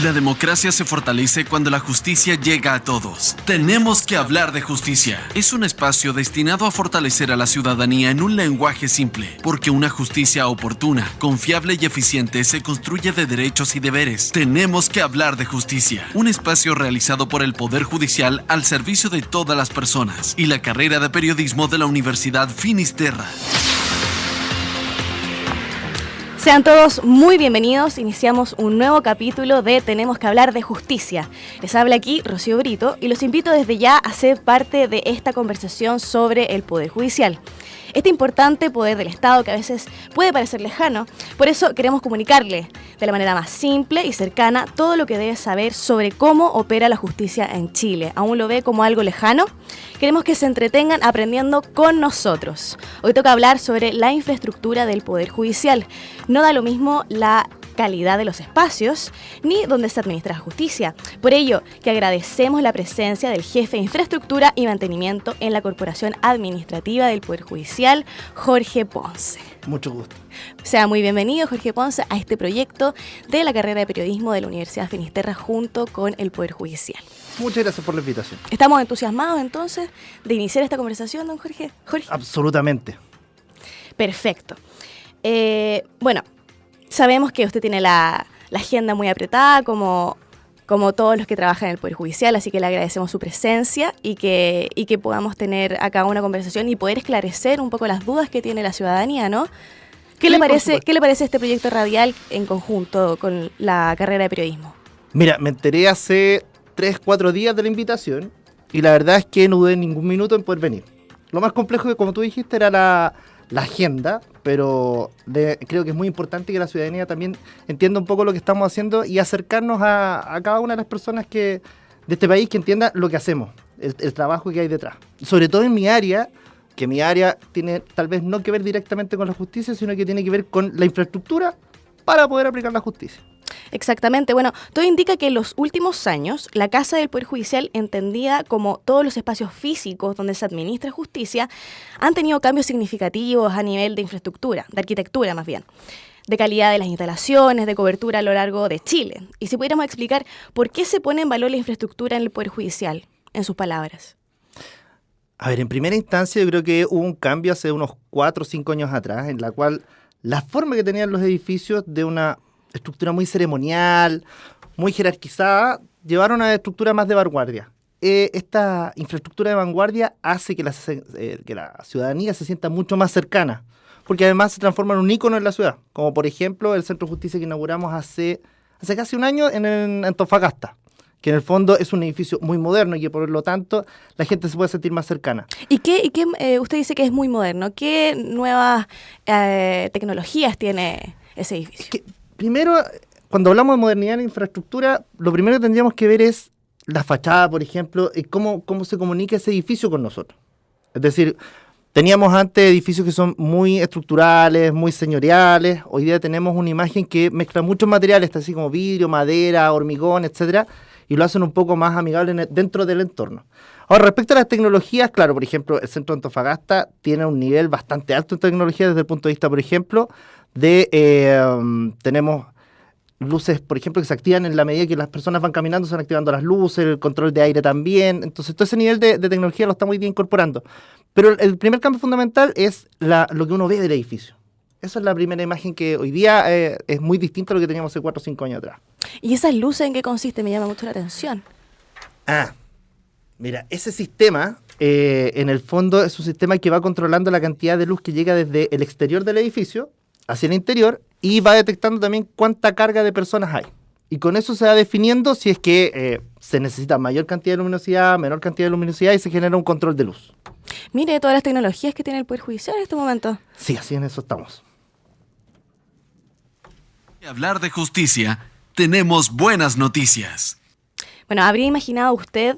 La democracia se fortalece cuando la justicia llega a todos. Tenemos que hablar de justicia. Es un espacio destinado a fortalecer a la ciudadanía en un lenguaje simple, porque una justicia oportuna, confiable y eficiente se construye de derechos y deberes. Tenemos que hablar de justicia. Un espacio realizado por el Poder Judicial al servicio de todas las personas y la carrera de periodismo de la Universidad Finisterra. Sean todos muy bienvenidos. Iniciamos un nuevo capítulo de Tenemos que hablar de justicia. Les habla aquí Rocío Brito y los invito desde ya a ser parte de esta conversación sobre el Poder Judicial. Este importante poder del Estado que a veces puede parecer lejano, por eso queremos comunicarle de la manera más simple y cercana todo lo que debe saber sobre cómo opera la justicia en Chile. ¿Aún lo ve como algo lejano? Queremos que se entretengan aprendiendo con nosotros. Hoy toca hablar sobre la infraestructura del Poder Judicial. No da lo mismo la calidad de los espacios, ni donde se administra la justicia. Por ello, que agradecemos la presencia del jefe de Infraestructura y Mantenimiento en la Corporación Administrativa del Poder Judicial, Jorge Ponce. Mucho gusto. Sea muy bienvenido, Jorge Ponce, a este proyecto de la carrera de periodismo de la Universidad Finisterra junto con el Poder Judicial. Muchas gracias por la invitación. ¿Estamos entusiasmados entonces de iniciar esta conversación, don Jorge? Absolutamente. Perfecto. Bueno, sabemos que usted tiene la agenda muy apretada, como todos los que trabajan en el Poder Judicial, así que le agradecemos su presencia y que podamos tener acá una conversación y poder esclarecer un poco las dudas que tiene la ciudadanía, ¿no? ¿Qué le parece este proyecto radial en conjunto con la carrera de periodismo? Mira, me enteré hace 3-4 días de la invitación y la verdad es que no dudé ningún minuto en poder venir. Lo más complejo, que como tú dijiste, era la agenda, pero creo que es muy importante que la ciudadanía también entienda un poco lo que estamos haciendo y acercarnos a cada una de las personas de este país que entienda lo que hacemos, el trabajo que hay detrás. Sobre todo en mi área, que mi área tiene tal vez no que ver directamente con la justicia, sino que tiene que ver con la infraestructura para poder aplicar la justicia. Exactamente. Bueno, todo indica que en los últimos años la Casa del Poder Judicial, entendida como todos los espacios físicos donde se administra justicia, han tenido cambios significativos a nivel de infraestructura, de arquitectura más bien, de calidad de las instalaciones, de cobertura a lo largo de Chile. Y si pudiéramos explicar por qué se pone en valor la infraestructura en el Poder Judicial, en sus palabras. A ver, en primera instancia yo creo que hubo un cambio hace unos 4 o 5 años atrás, en la cual la forma que tenían los edificios de una estructura muy ceremonial, muy jerarquizada, llevaron a una estructura más de vanguardia. Esta infraestructura de vanguardia hace que la ciudadanía se sienta mucho más cercana, porque además se transforma en un ícono en la ciudad, como por ejemplo el Centro de Justicia que inauguramos hace casi un año en Antofagasta, que en el fondo es un edificio muy moderno y que por lo tanto la gente se puede sentir más cercana. ¿Y qué usted dice que es muy moderno? ¿Qué nuevas tecnologías tiene ese edificio? Primero, cuando hablamos de modernidad en infraestructura, lo primero que tendríamos que ver es la fachada, por ejemplo, y cómo se comunica ese edificio con nosotros. Es decir, teníamos antes edificios que son muy estructurales, muy señoriales. Hoy día tenemos una imagen que mezcla muchos materiales, así como vidrio, madera, hormigón, etcétera, y lo hacen un poco más amigable dentro del entorno. Ahora, respecto a las tecnologías, claro, por ejemplo, el Centro de Antofagasta tiene un nivel bastante alto en tecnología desde el punto de vista, por ejemplo, tenemos luces, por ejemplo, que se activan en la medida que las personas van caminando, se van activando las luces, el control de aire también. Entonces, todo ese nivel de tecnología lo estamos hoy día incorporando. Pero el primer cambio fundamental es lo que uno ve del edificio. Esa es la primera imagen que hoy día es muy distinta a lo que teníamos hace 4 o 5 años atrás. ¿Y esas luces en qué consiste? Me llama mucho la atención. Mira, ese sistema, en el fondo, es un sistema que va controlando la cantidad de luz que llega desde el exterior del edificio hacia el interior y va detectando también cuánta carga de personas hay. Y con eso se va definiendo si es que se necesita mayor cantidad de luminosidad, menor cantidad de luminosidad y se genera un control de luz. Mire todas las tecnologías que tiene el Poder Judicial en este momento. Sí, así en eso estamos. Hablar de justicia, tenemos buenas noticias. Bueno, ¿habría imaginado usted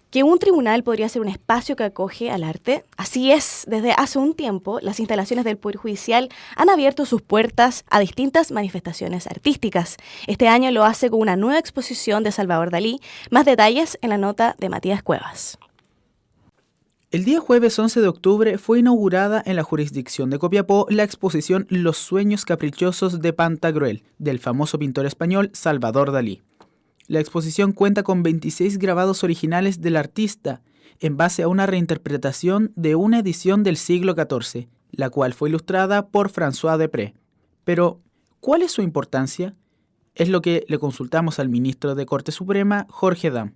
que un tribunal podría ser un espacio que acoge al arte? Así es, desde hace un tiempo, las instalaciones del Poder Judicial han abierto sus puertas a distintas manifestaciones artísticas. Este año lo hace con una nueva exposición de Salvador Dalí. Más detalles en la nota de Matías Cuevas. El día jueves 11 de octubre fue inaugurada en la jurisdicción de Copiapó la exposición Los sueños caprichosos de Pantagruel, del famoso pintor español Salvador Dalí. La exposición cuenta con 26 grabados originales del artista, en base a una reinterpretación de una edición del siglo XIV, la cual fue ilustrada por François Deprez. Pero, ¿cuál es su importancia? Es lo que le consultamos al ministro de Corte Suprema, Jorge Dam.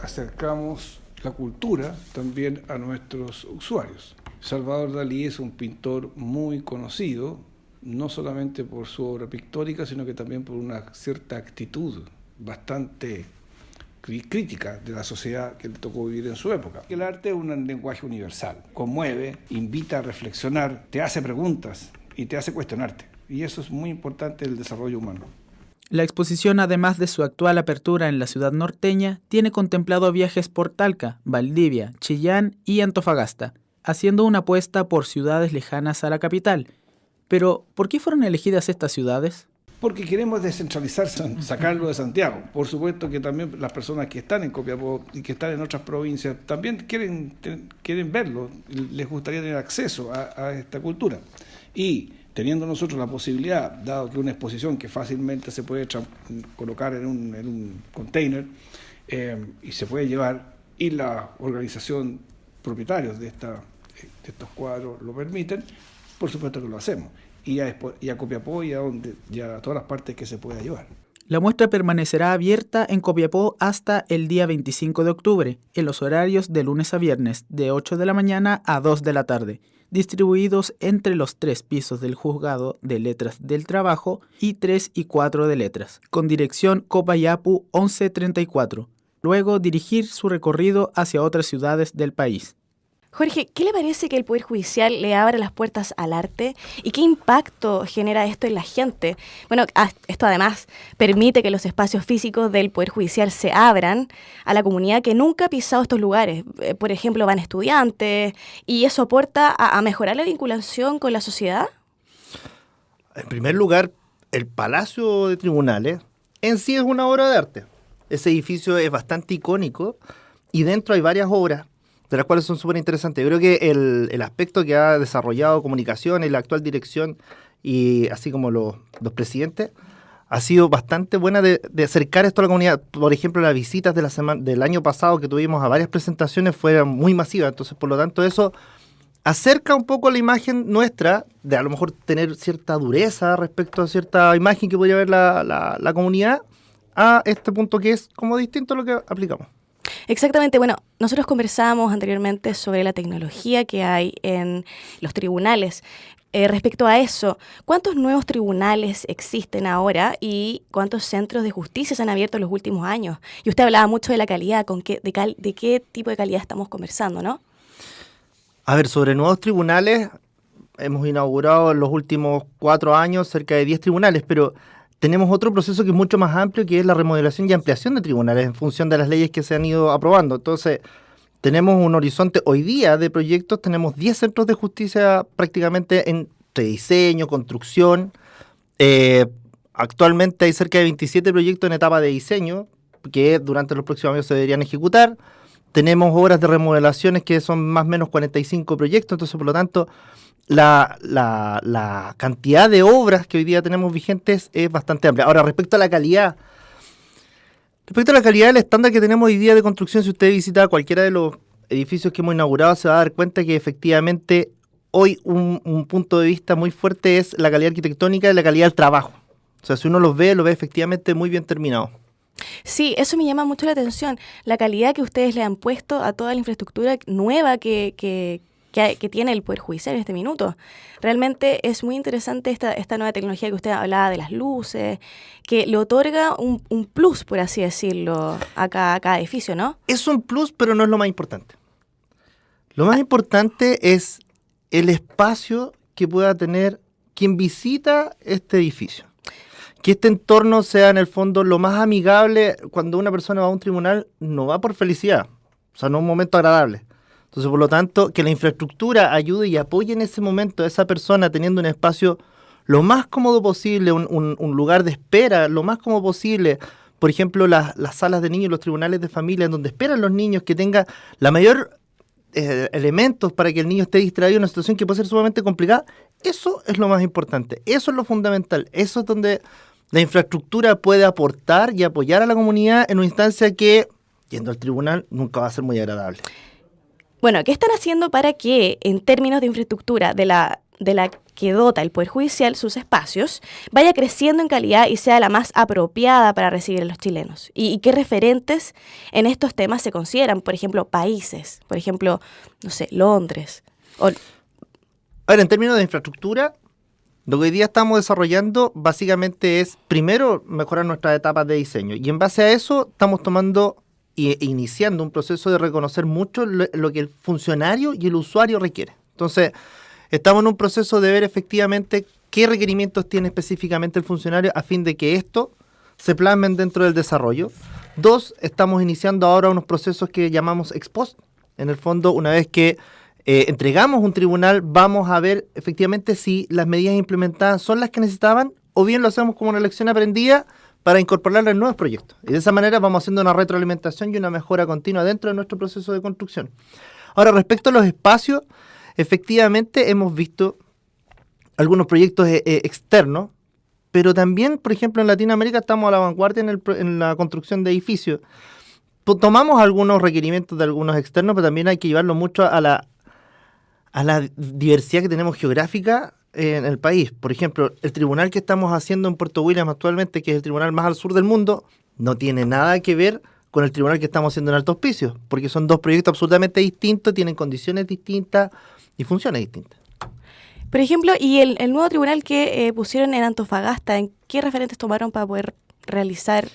Acercamos la cultura también a nuestros usuarios. Salvador Dalí es un pintor muy conocido, no solamente por su obra pictórica, sino que también por una cierta actitud bastante crítica de la sociedad que le tocó vivir en su época. El arte es un lenguaje universal, conmueve, invita a reflexionar, te hace preguntas y te hace cuestionarte. Y eso es muy importante en el desarrollo humano. La exposición, además de su actual apertura en la ciudad norteña, tiene contemplado viajes por Talca, Valdivia, Chillán y Antofagasta, haciendo una apuesta por ciudades lejanas a la capital. Pero, ¿por qué fueron elegidas estas ciudades? Porque queremos descentralizar, sacarlo de Santiago. Por supuesto que también las personas que están en Copiapó y que están en otras provincias también quieren verlo, les gustaría tener acceso a esta cultura. Y teniendo nosotros la posibilidad, dado que una exposición que fácilmente se puede colocar en un container y se puede llevar, y la organización propietarios de estos cuadros lo permiten, por supuesto que lo hacemos. Y a Copiapó y a todas las partes que se pueda llevar. La muestra permanecerá abierta en Copiapó hasta el día 25 de octubre, en los horarios de lunes a viernes, de 8 de la mañana a 2 de la tarde, distribuidos entre los 3 pisos del Juzgado de Letras del Trabajo y 3 y 4 de Letras, con dirección Copayapu 1134. Luego dirigir su recorrido hacia otras ciudades del país. Jorge, ¿qué le parece que el Poder Judicial le abra las puertas al arte? ¿Y qué impacto genera esto en la gente? Bueno, esto además permite que los espacios físicos del Poder Judicial se abran a la comunidad que nunca ha pisado estos lugares. Por ejemplo, van estudiantes, y eso aporta a mejorar la vinculación con la sociedad. En primer lugar, el Palacio de Tribunales en sí es una obra de arte. Ese edificio es bastante icónico y dentro hay varias obras, de las cuales son súper interesantes. Yo creo que el aspecto que ha desarrollado comunicación y la actual dirección, y así como los presidentes, ha sido bastante buena de acercar esto a la comunidad. Por ejemplo, las visitas del año pasado que tuvimos a varias presentaciones fueron muy masivas, entonces por lo tanto eso acerca un poco la imagen nuestra, de a lo mejor tener cierta dureza respecto a cierta imagen que podría ver la comunidad, a este punto que es como distinto a lo que aplicamos. Exactamente, bueno, nosotros conversábamos anteriormente sobre la tecnología que hay en los tribunales. Respecto a eso, ¿cuántos nuevos tribunales existen ahora y cuántos centros de justicia se han abierto en los últimos años? Y usted hablaba mucho de la calidad, ¿de qué tipo de calidad estamos conversando, no? A ver, sobre nuevos tribunales, hemos inaugurado en los últimos 4 años cerca de 10 tribunales, pero tenemos otro proceso que es mucho más amplio, que es la remodelación y ampliación de tribunales en función de las leyes que se han ido aprobando. Entonces, tenemos un horizonte hoy día de proyectos, tenemos 10 centros de justicia prácticamente entre diseño, construcción. Actualmente hay cerca de 27 proyectos en etapa de diseño que durante los próximos años se deberían ejecutar. Tenemos obras de remodelaciones que son más o menos 45 proyectos, entonces por lo tanto la cantidad de obras que hoy día tenemos vigentes es bastante amplia. Ahora, respecto a la calidad del estándar que tenemos hoy día de construcción, si usted visita cualquiera de los edificios que hemos inaugurado, se va a dar cuenta que efectivamente hoy un punto de vista muy fuerte es la calidad arquitectónica y la calidad del trabajo. O sea, si uno lo ve efectivamente muy bien terminado. Sí, eso me llama mucho la atención, la calidad que ustedes le han puesto a toda la infraestructura nueva que tiene el Poder Judicial en este minuto. Realmente es muy interesante esta nueva tecnología que usted hablaba de las luces, que le otorga un plus, por así decirlo, a cada edificio, ¿no? Es un plus, pero no es lo más importante. Lo más importante es el espacio que pueda tener quien visita este edificio. Que este entorno sea en el fondo lo más amigable. Cuando una persona va a un tribunal, no va por felicidad, o sea, no es un momento agradable. Entonces, por lo tanto, que la infraestructura ayude y apoye en ese momento a esa persona teniendo un espacio lo más cómodo posible, un lugar de espera lo más cómodo posible. Por ejemplo, las salas de niños, los tribunales de familia, en donde esperan los niños, que tenga la mayor elementos para que el niño esté distraído en una situación que puede ser sumamente complicada. Eso es lo más importante, eso es lo fundamental, eso es donde La infraestructura puede aportar y apoyar a la comunidad en una instancia que, yendo al tribunal, nunca va a ser muy agradable. Bueno, ¿qué están haciendo para que, en términos de infraestructura de la que dota el Poder Judicial sus espacios, vaya creciendo en calidad y sea la más apropiada para recibir a los chilenos? ¿Y qué referentes en estos temas se consideran? Por ejemplo, países, por ejemplo, no sé, Londres. Ahora, en términos de infraestructura, lo que hoy día estamos desarrollando básicamente es, primero, mejorar nuestras etapas de diseño. Y en base a eso, estamos tomando e iniciando un proceso de reconocer mucho lo que el funcionario y el usuario requiere. Entonces, estamos en un proceso de ver efectivamente qué requerimientos tiene específicamente el funcionario a fin de que esto se plasmen dentro del desarrollo. 2, estamos iniciando ahora unos procesos que llamamos ex post. En el fondo, una vez que entregamos un tribunal, vamos a ver efectivamente si las medidas implementadas son las que necesitaban o bien lo hacemos como una lección aprendida para incorporarla en nuevos proyectos. Y de esa manera vamos haciendo una retroalimentación y una mejora continua dentro de nuestro proceso de construcción. Ahora, respecto a los espacios, efectivamente hemos visto algunos proyectos externos, pero también, por ejemplo, en Latinoamérica estamos a la vanguardia en la construcción de edificios. Tomamos algunos requerimientos de algunos externos, pero también hay que llevarlo mucho a la diversidad que tenemos geográfica en el país. Por ejemplo, el tribunal que estamos haciendo en Puerto Williams actualmente, que es el tribunal más al sur del mundo, no tiene nada que ver con el tribunal que estamos haciendo en Alto Hospicio, porque son dos proyectos absolutamente distintos, tienen condiciones distintas y funciones distintas. Por ejemplo, y el nuevo tribunal que pusieron en Antofagasta, ¿en qué referentes tomaron para poder realizar?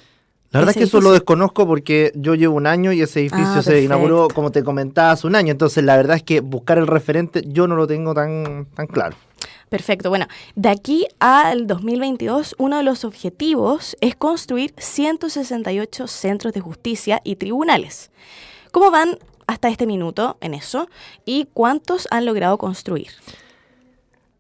La verdad es que eso lo desconozco porque yo llevo un año y ese edificio se inauguró, como te comentaba, hace un año. Entonces, la verdad es que buscar el referente yo no lo tengo tan claro. Perfecto. Bueno, de aquí al 2022, uno de los objetivos es construir 168 centros de justicia y tribunales. ¿Cómo van hasta este minuto en eso? ¿Y cuántos han logrado construir?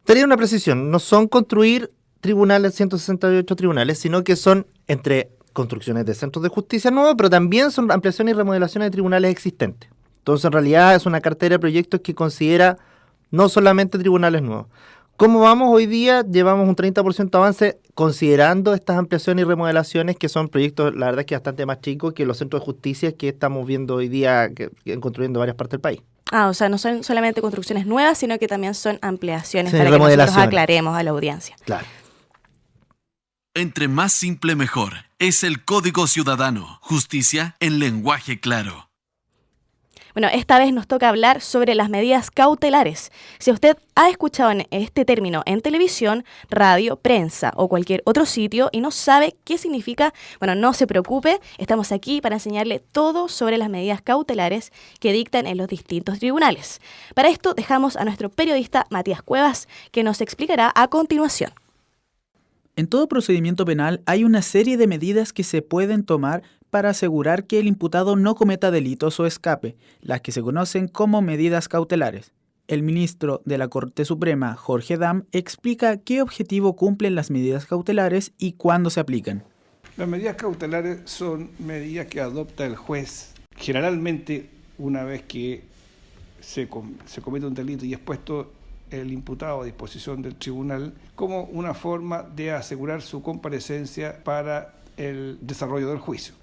Tenía una precisión. No son construir tribunales, 168 tribunales, sino que son entre construcciones de centros de justicia nuevos, pero también son ampliaciones y remodelaciones de tribunales existentes. Entonces, en realidad, es una cartera de proyectos que considera no solamente tribunales nuevos. ¿Cómo vamos hoy día? Llevamos un 30% de avance considerando estas ampliaciones y remodelaciones, que son proyectos, la verdad, que bastante más chicos que los centros de justicia que estamos viendo hoy día que construyendo en varias partes del país. O sea, no son solamente construcciones nuevas, sino que también son ampliaciones, sí, para que nosotros aclaremos a la audiencia. Claro. Entre más simple mejor. Es el Código Ciudadano. Justicia en lenguaje claro. Bueno, esta vez nos toca hablar sobre las medidas cautelares. Si usted ha escuchado este término en televisión, radio, prensa o cualquier otro sitio y no sabe qué significa, bueno, no se preocupe, estamos aquí para enseñarle todo sobre las medidas cautelares que dictan en los distintos tribunales. Para esto dejamos a nuestro periodista Matías Cuevas, que nos explicará a continuación. En todo procedimiento penal hay una serie de medidas que se pueden tomar para asegurar que el imputado no cometa delitos o escape, las que se conocen como medidas cautelares. El ministro de la Corte Suprema, Jorge Dam, explica qué objetivo cumplen las medidas cautelares y cuándo se aplican. Las medidas cautelares son medidas que adopta el juez, generalmente una vez que se comete un delito y es puesto el imputado a disposición del tribunal, como una forma de asegurar su comparecencia para el desarrollo del juicio.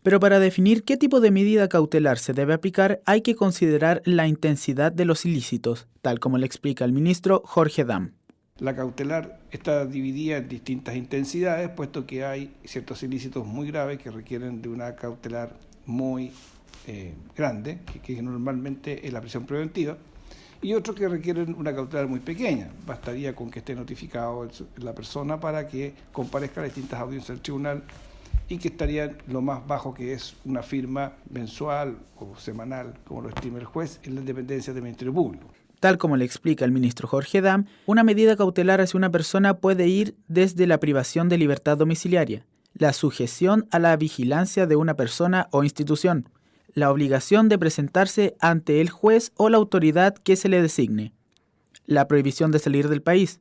Pero para definir qué tipo de medida cautelar se debe aplicar, hay que considerar la intensidad de los ilícitos, tal como le explica el ministro Jorge Dam. La cautelar está dividida en distintas intensidades, puesto que hay ciertos ilícitos muy graves que requieren de una cautelar muy grande, que normalmente es la prisión preventiva, y otros que requieren una cautelar muy pequeña. Bastaría con que esté notificado la persona para que comparezca a las distintas audiencias del tribunal y que estarían lo más bajo, que es una firma mensual o semanal, como lo estime el juez, en las dependencias del Ministerio Público. Tal como le explica el ministro Jorge Dam, una medida cautelar hacia una persona puede ir desde la privación de libertad domiciliaria, la sujeción a la vigilancia de una persona o institución, la obligación de presentarse ante el juez o la autoridad que se le designe, la prohibición de salir del país,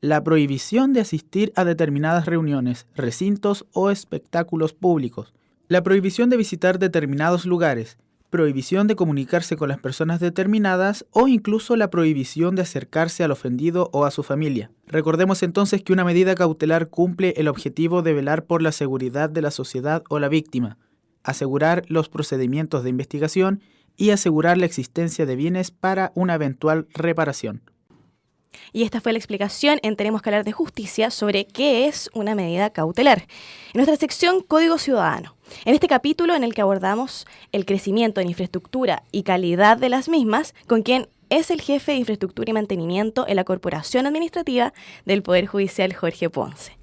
la prohibición de asistir a determinadas reuniones, recintos o espectáculos públicos, la prohibición de visitar determinados lugares, prohibición de comunicarse con las personas determinadas o incluso la prohibición de acercarse al ofendido o a su familia. Recordemos entonces que una medida cautelar cumple el objetivo de velar por la seguridad de la sociedad o la víctima, asegurar los procedimientos de investigación y asegurar la existencia de bienes para una eventual reparación. Y esta fue la explicación en Tenemos que hablar de justicia sobre qué es una medida cautelar. En nuestra sección Código Ciudadano. En este capítulo en el que abordamos el crecimiento en infraestructura y calidad de las mismas, con quien es el jefe de infraestructura y mantenimiento en la Corporación Administrativa del Poder Judicial, Jorge Ponce.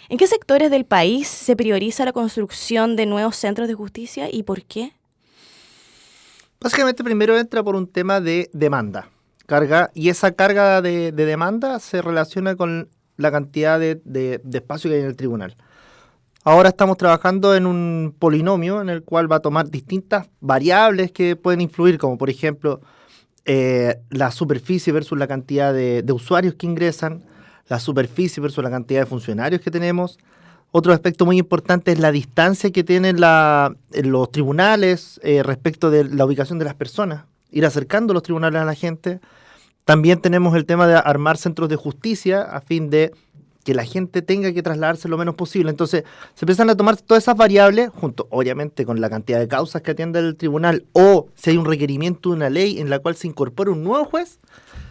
¿En qué sectores del país se prioriza la construcción de nuevos centros de justicia y por qué? Básicamente primero entra por un tema de demanda. Y esa carga de demanda se relaciona con la cantidad de espacio que hay en el tribunal. Ahora estamos trabajando en un polinomio en el cual va a tomar distintas variables que pueden influir, como por ejemplo la superficie versus la cantidad de usuarios que ingresan, la superficie versus la cantidad de funcionarios que tenemos. Otro aspecto muy importante es la distancia que tienen los tribunales respecto de la ubicación de las personas. Ir acercando los tribunales a la gente. También tenemos el tema de armar centros de justicia a fin de que la gente tenga que trasladarse lo menos posible. Entonces, se empiezan a tomar todas esas variables, junto obviamente con la cantidad de causas que atiende el tribunal, o si hay un requerimiento de una ley en la cual se incorpora un nuevo juez.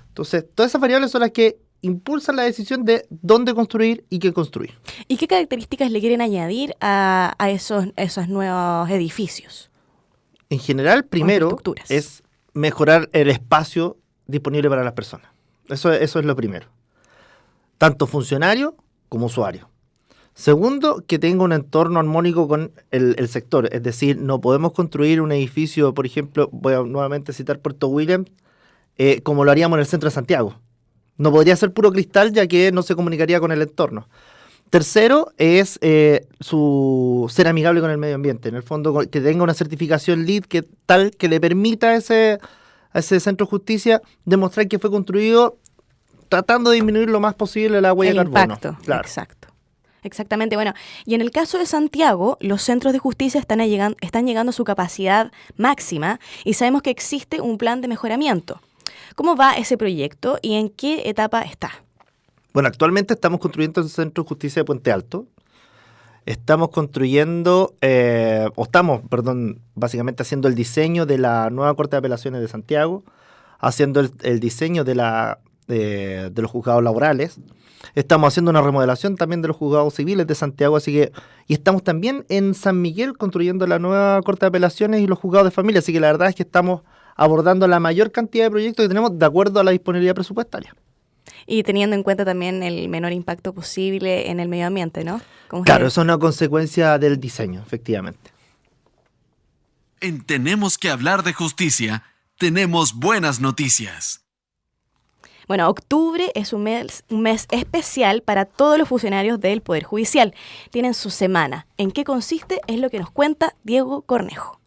Entonces, todas esas variables son las que impulsan la decisión de dónde construir y qué construir. ¿Y qué características le quieren añadir a esos nuevos edificios? En general, primero es mejorar el espacio disponible para las personas. Eso es lo primero. Tanto funcionario como usuario. Segundo, que tenga un entorno armónico con el sector. Es decir, no podemos construir un edificio, por ejemplo, voy a nuevamente citar Puerto Williams, como lo haríamos en el centro de Santiago. No podría ser puro cristal, ya que no se comunicaría con el entorno. Tercero es ser amigable con el medio ambiente. En el fondo, que tenga una certificación LEED que le permita a ese centro de justicia demostrar que fue construido tratando de disminuir lo más posible la huella de carbono. Impacto, claro. Exacto. Exactamente. Bueno, y en el caso de Santiago, los centros de justicia están llegando a su capacidad máxima y sabemos que existe un plan de mejoramiento. ¿Cómo va ese proyecto y en qué etapa está? Bueno, actualmente estamos construyendo el Centro de Justicia de Puente Alto. Estamos construyendo, básicamente haciendo el diseño de la nueva Corte de Apelaciones de Santiago, haciendo el diseño de los juzgados laborales. Estamos haciendo una remodelación también de los juzgados civiles de Santiago, y estamos también en San Miguel construyendo la nueva Corte de Apelaciones y los juzgados de familia, así que la verdad es que estamos abordando la mayor cantidad de proyectos que tenemos de acuerdo a la disponibilidad presupuestaria. Y teniendo en cuenta también el menor impacto posible en el medio ambiente, ¿no? Claro, eso es una consecuencia del diseño, efectivamente. En Tenemos que hablar de justicia, tenemos buenas noticias. Bueno, octubre es un mes especial para todos los funcionarios del Poder Judicial. Tienen su semana. ¿En qué consiste? Es lo que nos cuenta Diego Cornejo.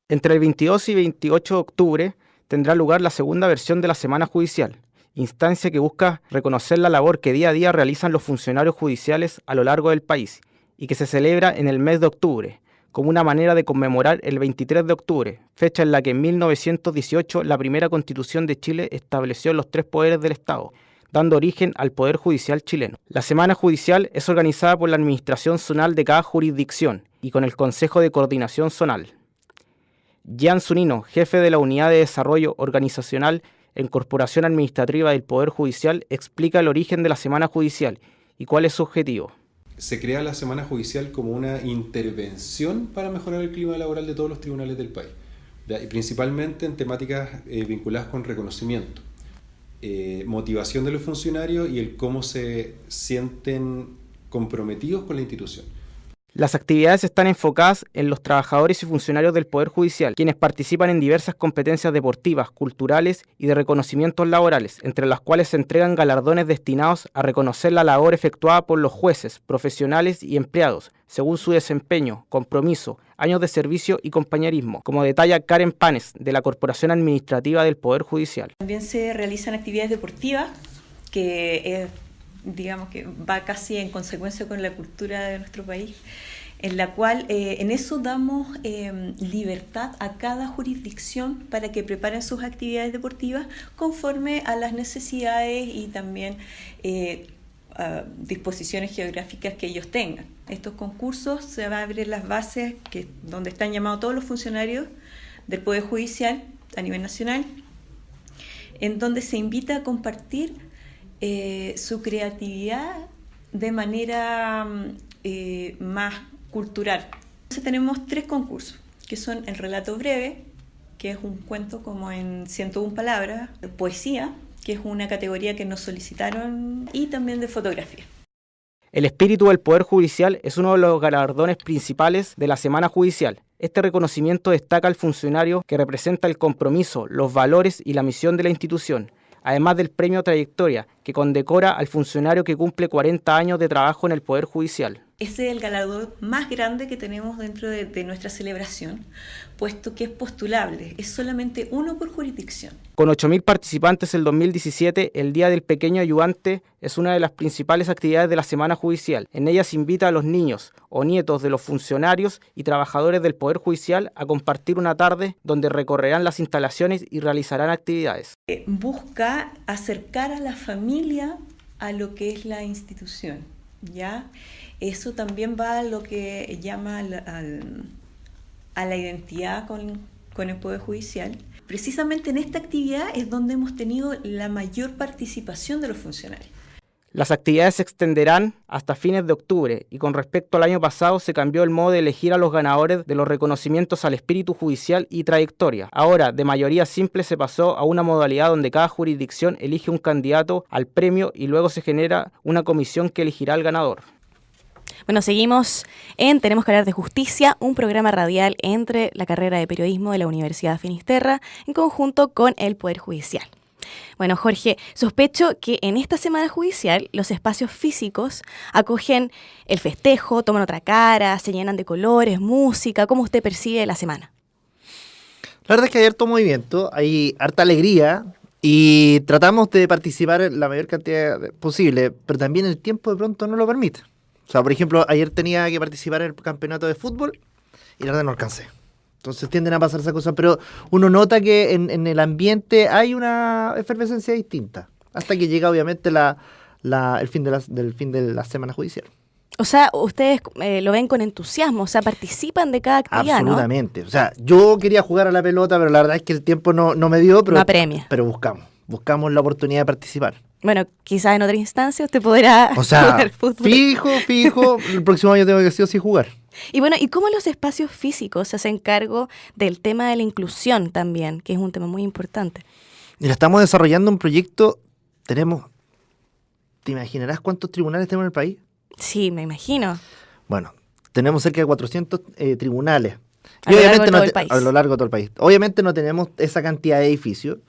Entre el 22 y 28 de octubre tendrá lugar la segunda versión de la Semana Judicial, instancia que busca reconocer la labor que día a día realizan los funcionarios judiciales a lo largo del país y que se celebra en el mes de octubre, como una manera de conmemorar el 23 de octubre, fecha en la que en 1918 la primera Constitución de Chile estableció los 3 poderes del Estado, dando origen al Poder Judicial chileno. La Semana Judicial es organizada por la Administración Zonal de cada jurisdicción y con el Consejo de Coordinación Zonal. Jean Zunino, jefe de la Unidad de Desarrollo Organizacional en Corporación Administrativa del Poder Judicial, explica el origen de la Semana Judicial y cuál es su objetivo. Se crea la Semana Judicial como una intervención para mejorar el clima laboral de todos los tribunales del país, y principalmente en temáticas vinculadas con reconocimiento, motivación de los funcionarios y el cómo se sienten comprometidos con la institución. Las actividades están enfocadas en los trabajadores y funcionarios del Poder Judicial, quienes participan en diversas competencias deportivas, culturales y de reconocimientos laborales, entre las cuales se entregan galardones destinados a reconocer la labor efectuada por los jueces, profesionales y empleados, según su desempeño, compromiso, años de servicio y compañerismo, como detalla Karen Panes, de la Corporación Administrativa del Poder Judicial. También se realizan actividades deportivas, que digamos que va casi en consecuencia con la cultura de nuestro país. en la cual en eso damos libertad a cada jurisdicción para que preparen sus actividades deportivas conforme a las necesidades y también a disposiciones geográficas que ellos tengan. Estos concursos se van a abrir las bases donde están llamados todos los funcionarios del Poder Judicial a nivel nacional, en donde se invita a compartir su creatividad de manera más cultural. Entonces tenemos 3 concursos, que son el relato breve, que es un cuento como en 101 palabras, poesía, que es una categoría que nos solicitaron, y también de fotografía. El espíritu del Poder Judicial es uno de los galardones principales de la Semana Judicial. Este reconocimiento destaca al funcionario que representa el compromiso, los valores y la misión de la institución, además del premio Trayectoria, que condecora al funcionario que cumple 40 años de trabajo en el Poder Judicial. Ese es el galardón más grande que tenemos dentro de nuestra celebración, puesto que es postulable, es solamente uno por jurisdicción. Con 8.000 participantes el 2017, el Día del Pequeño Ayudante es una de las principales actividades de la Semana Judicial. En ella se invita a los niños o nietos de los funcionarios y trabajadores del Poder Judicial a compartir una tarde donde recorrerán las instalaciones y realizarán actividades. Busca acercar a la familia a lo que es la institución, ¿ya? Eso también va a lo que llama a la identidad con el Poder Judicial. Precisamente en esta actividad es donde hemos tenido la mayor participación de los funcionarios. Las actividades se extenderán hasta fines de octubre y con respecto al año pasado se cambió el modo de elegir a los ganadores de los reconocimientos al espíritu judicial y trayectoria. Ahora, de mayoría simple se pasó a una modalidad donde cada jurisdicción elige un candidato al premio y luego se genera una comisión que elegirá al ganador. Bueno, seguimos en Tenemos que hablar de justicia, un programa radial entre la carrera de periodismo de la Universidad de Finisterra en conjunto con el Poder Judicial. Bueno, Jorge, sospecho que en esta semana judicial los espacios físicos acogen el festejo, toman otra cara, se llenan de colores, música. ¿Cómo usted percibe la semana? La verdad es que hay harto movimiento, hay harta alegría y tratamos de participar en la mayor cantidad posible, pero también el tiempo de pronto no lo permite. O sea, por ejemplo, ayer tenía que participar en el campeonato de fútbol y la verdad no alcancé. Entonces tienden a pasar esas cosas, pero uno nota que en el ambiente hay una efervescencia distinta, hasta que llega obviamente el fin de la semana judicial. O sea, ustedes lo ven con entusiasmo, o sea, participan de cada actividad, absolutamente. ¿No? O sea, yo quería jugar a la pelota, pero la verdad es que el tiempo no me dio, pero, no apremia. Pero buscamos la oportunidad de participar. Bueno, quizás en otra instancia usted podrá jugar fútbol. Fijo, el próximo año tengo que sí o sí jugar. Y bueno, ¿y cómo los espacios físicos se hacen cargo del tema de la inclusión también, que es un tema muy importante? Mira, estamos desarrollando un proyecto, ¿te imaginarás cuántos tribunales tenemos en el país? Sí, me imagino. Bueno, tenemos cerca de 400 tribunales. A lo largo de todo el país. Obviamente no tenemos esa cantidad de edificios,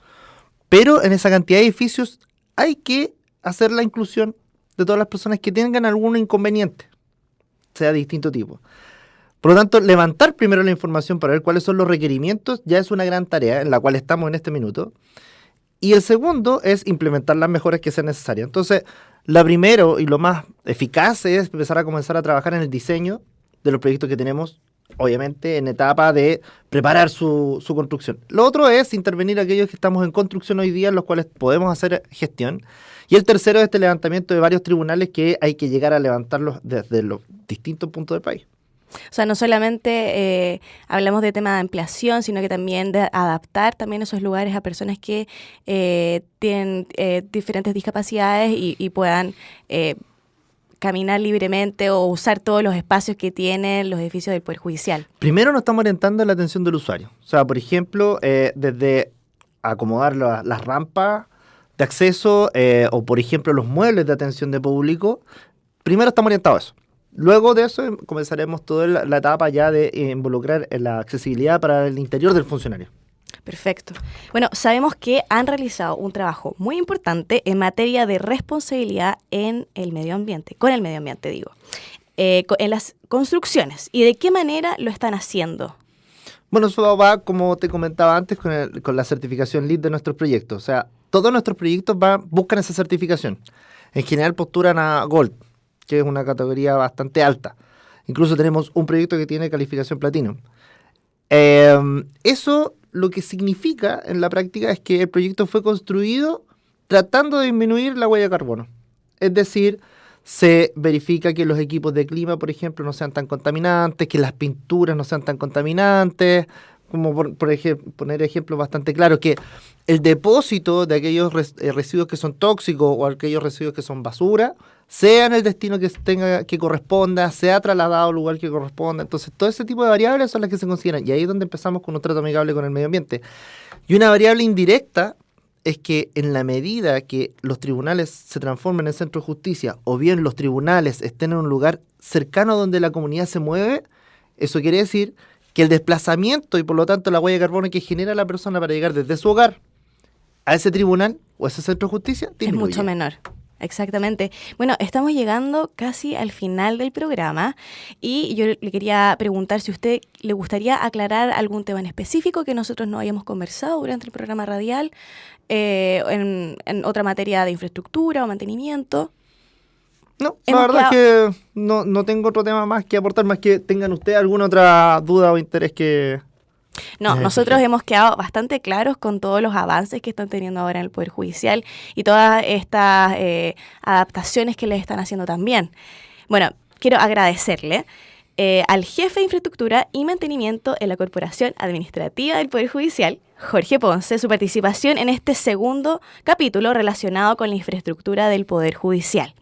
pero en esa cantidad de edificios hay que hacer la inclusión de todas las personas que tengan algún inconveniente, sea de distinto tipo. Por lo tanto, levantar primero la información para ver cuáles son los requerimientos ya es una gran tarea en la cual estamos en este minuto. Y el segundo es implementar las mejoras que sean necesarias. Entonces, la primero y lo más eficaz es empezar a comenzar a trabajar en el diseño de los proyectos que tenemos, obviamente en etapa de preparar su construcción. Lo otro es intervenir aquellos que estamos en construcción hoy día, en los cuales podemos hacer gestión. Y el tercero es este levantamiento de varios tribunales que hay que llegar a levantarlos desde los distintos puntos del país. O sea, no solamente hablamos de tema de ampliación, sino que también de adaptar también esos lugares a personas que tienen diferentes discapacidades y puedan caminar libremente o usar todos los espacios que tienen los edificios del Poder Judicial. Primero nos estamos orientando en la atención del usuario. O sea, por ejemplo, desde acomodar las rampas de acceso o, por ejemplo, los muebles de atención de público. Primero estamos orientados a eso. Luego de eso comenzaremos toda la etapa ya de involucrar la accesibilidad para el interior del funcionario. Perfecto. Bueno, sabemos que han realizado un trabajo muy importante en materia de responsabilidad en el medio ambiente, con el medio ambiente digo, en las construcciones. ¿Y de qué manera lo están haciendo? Bueno, eso va, como te comentaba antes, con la certificación LEED de nuestros proyectos. O sea, todos nuestros proyectos buscan esa certificación. En general postulan a Gold, que es una categoría bastante alta. Incluso tenemos un proyecto que tiene calificación Platinum. Eso lo que significa en la práctica es que el proyecto fue construido tratando de disminuir la huella de carbono. Es decir, se verifica que los equipos de clima, por ejemplo, no sean tan contaminantes, que las pinturas no sean tan contaminantes, como poner ejemplos bastante claros, que el depósito de aquellos residuos que son tóxicos o aquellos residuos que son basura, sea en el destino que corresponda, sea trasladado al lugar que corresponda. Entonces, todo ese tipo de variables son las que se consideran. Y ahí es donde empezamos con un trato amigable con el medio ambiente. Y una variable indirecta es que en la medida que los tribunales se transformen en centros de justicia o bien los tribunales estén en un lugar cercano donde la comunidad se mueve, eso quiere decir que el desplazamiento y por lo tanto la huella de carbono que genera la persona para llegar desde su hogar a ese tribunal o a ese centro de justicia es mucho menor. Exactamente. Bueno, estamos llegando casi al final del programa y yo le quería preguntar si a usted le gustaría aclarar algún tema en específico que nosotros no hayamos conversado durante el programa radial, en otra materia de infraestructura o mantenimiento. No, la verdad es que no tengo otro tema más que aportar, más que tengan ustedes alguna otra duda o interés que... No, nosotros hemos quedado bastante claros con todos los avances que están teniendo ahora en el Poder Judicial y todas estas adaptaciones que les están haciendo también. Bueno, quiero agradecerle al jefe de Infraestructura y Mantenimiento en la Corporación Administrativa del Poder Judicial, Jorge Ponce, su participación en este segundo capítulo relacionado con la infraestructura del Poder Judicial.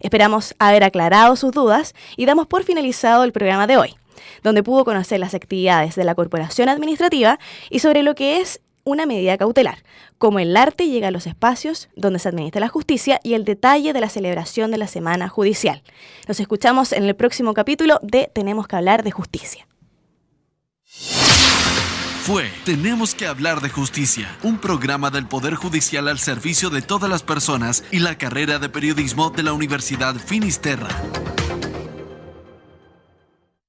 Esperamos haber aclarado sus dudas y damos por finalizado el programa de hoy, donde pudo conocer las actividades de la Corporación Administrativa y sobre lo que es una medida cautelar, cómo el arte llega a los espacios donde se administra la justicia y el detalle de la celebración de la Semana Judicial. Nos escuchamos en el próximo capítulo de Tenemos que hablar de justicia. Fue Tenemos que hablar de justicia, un programa del Poder Judicial al servicio de todas las personas y la carrera de periodismo de la Universidad Finisterra.